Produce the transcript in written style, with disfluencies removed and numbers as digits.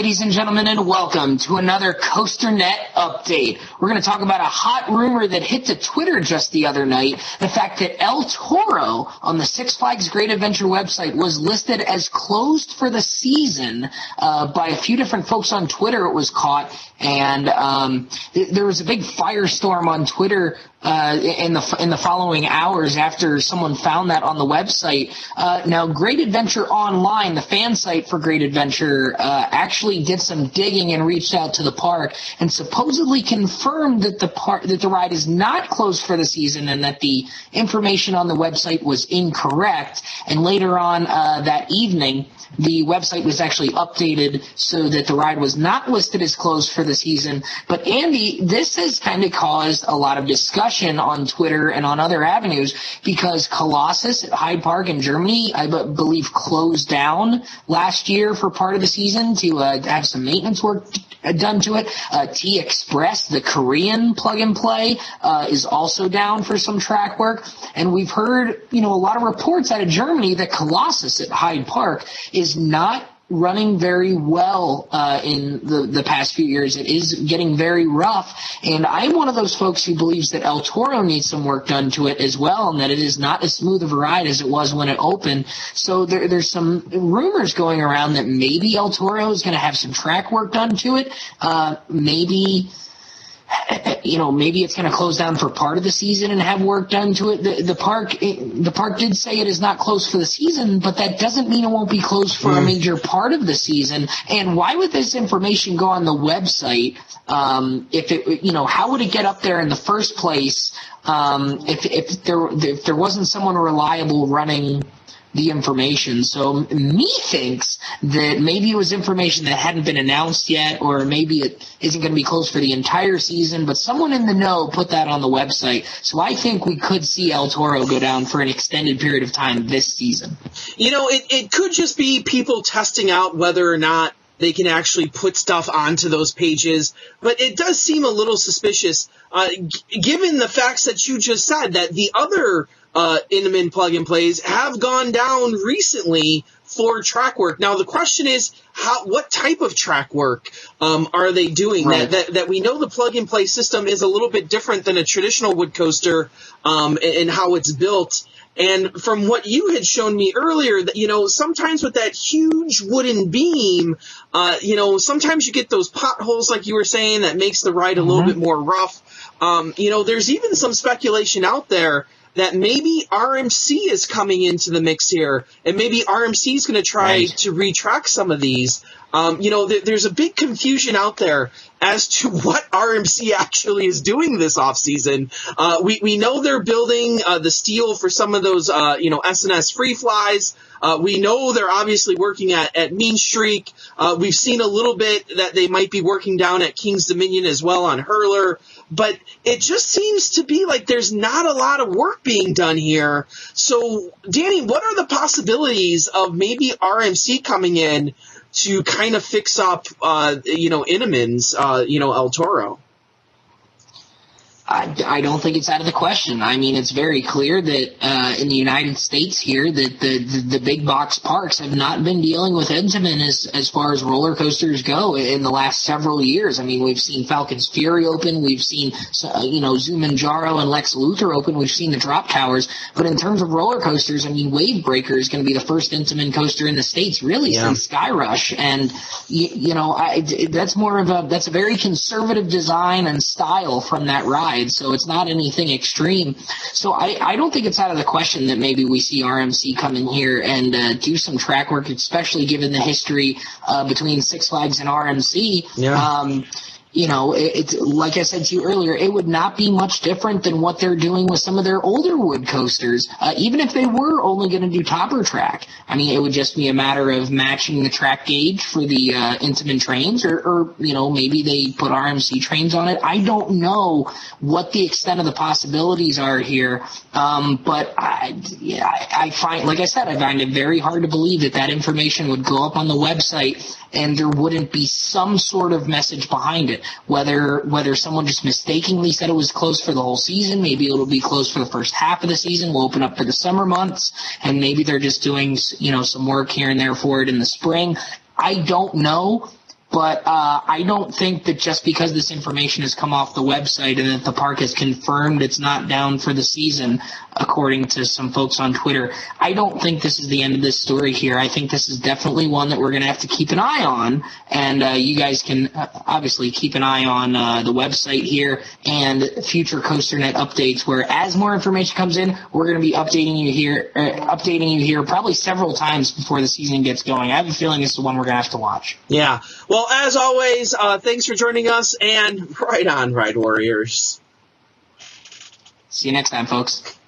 ladies and gentlemen, and welcome to another COASTER-net update. We're going to talk about a hot rumor that hit to Twitter just the other night, the fact that El Toro on the Six Flags Great Adventure website was listed as closed for the season by a few different folks on Twitter. It was caught, and there was a big firestorm on Twitter in the following hours after someone found that on the website. Now, Great Adventure Online, the fan site for Great Adventure, actually did some digging and reached out to the park and supposedly confirmed that the ride is not closed for the season and that the information on the website was incorrect. And later on that evening, the website was actually updated so that the ride was not listed as closed for the season. But Andy, this has kind of caused a lot of discussion on Twitter and on other avenues because Colossus at Hyde Park in Germany, I believe, closed down last year for part of the season to have some maintenance work done to it. T-Express, the Korean plug-and-play, is also down for some track work. And we've heard, a lot of reports out of Germany that Colossus at Hyde Park is not running very well in the past few years. It is getting very rough, and I'm one of those folks who believes that El Toro needs some work done to it as well, and that it is not as smooth of a ride as it was when it opened. So there's some rumors going around that maybe El Toro is going to have some track work done to it. Maybe it's going to close down for part of the season and have work done to it. The park did say it is not closed for the season, but that doesn't mean it won't be closed for a major part of the season. And why would this information go on the website? How would it get up there in the first place if there wasn't someone reliable running the information? So me thinks that maybe it was information that hadn't been announced yet, or maybe it isn't going to be closed for the entire season, but someone in the know put that on the website. So I think we could see El Toro go down for an extended period of time this season. It could just be people testing out whether or not they can actually put stuff onto those pages, but it does seem a little suspicious, given the facts that you just said, that the other Intamin plug-and-plays have gone down recently for track work. Now, the question is, what type of track work are they doing? Right. That we know the plug-and-play system is a little bit different than a traditional wood coaster and how it's built. And from what you had shown me earlier, that sometimes with that huge wooden beam, sometimes you get those potholes, like you were saying, that makes the ride a little bit more rough. There's even some speculation out there that maybe RMC is coming into the mix here, and maybe RMC is going to try to retrack some of these. There's a big confusion out there as to what RMC actually is doing this offseason. We know they're building the steel for some of those, SNS free flies. We know they're obviously working at Mean Streak. We've seen a little bit that they might be working down at King's Dominion as well on Hurler. But it just seems to be like there's not a lot of work being done here. So, Danny, what are the possibilities of maybe RMC coming in to kind of fix up, Intamin's, El Toro? I don't think it's out of the question. I mean, it's very clear that in the United States here that the big box parks have not been dealing with Intamin as far as roller coasters go in the last several years. I mean, we've seen Falcon's Fury open, we've seen Zumanjaro and Lex Luthor open, we've seen the Drop Towers, but in terms of roller coasters, I mean, Wavebreaker is going to be the first Intamin coaster in the States really since Skyrush, and that's a very conservative design and style from that ride. So it's not anything extreme. So I don't think it's out of the question that maybe we see RMC come in here and do some track work, especially given the history between Six Flags and RMC. Yeah. It's like I said to you earlier, it would not be much different than what they're doing with some of their older wood coasters, even if they were only going to do topper track. I mean, it would just be a matter of matching the track gauge for the Intamin trains, or maybe they put RMC trains on it. I don't know what the extent of the possibilities are here, but I find, like I said, I find it very hard to believe that information would go up on the website and there wouldn't be some sort of message behind it. Whether someone just mistakenly said it was closed for the whole season, maybe it'll be closed for the first half of the season, we'll open up for the summer months, and maybe they're just doing some work here and there for it in the spring. I don't know, but I don't think that just because this information has come off the website and that the park has confirmed it's not down for the season, according to some folks on Twitter, I don't think this is the end of this story here. I think this is definitely one that we're going to have to keep an eye on, and you guys can obviously keep an eye on the website here and future COASTER-net updates, where as more information comes in, we're going to be updating you here probably several times before the season gets going. I have a feeling this is the one we're going to have to watch. Yeah. Well, as always, thanks for joining us, and right on, Ride Warriors. See you next time, folks.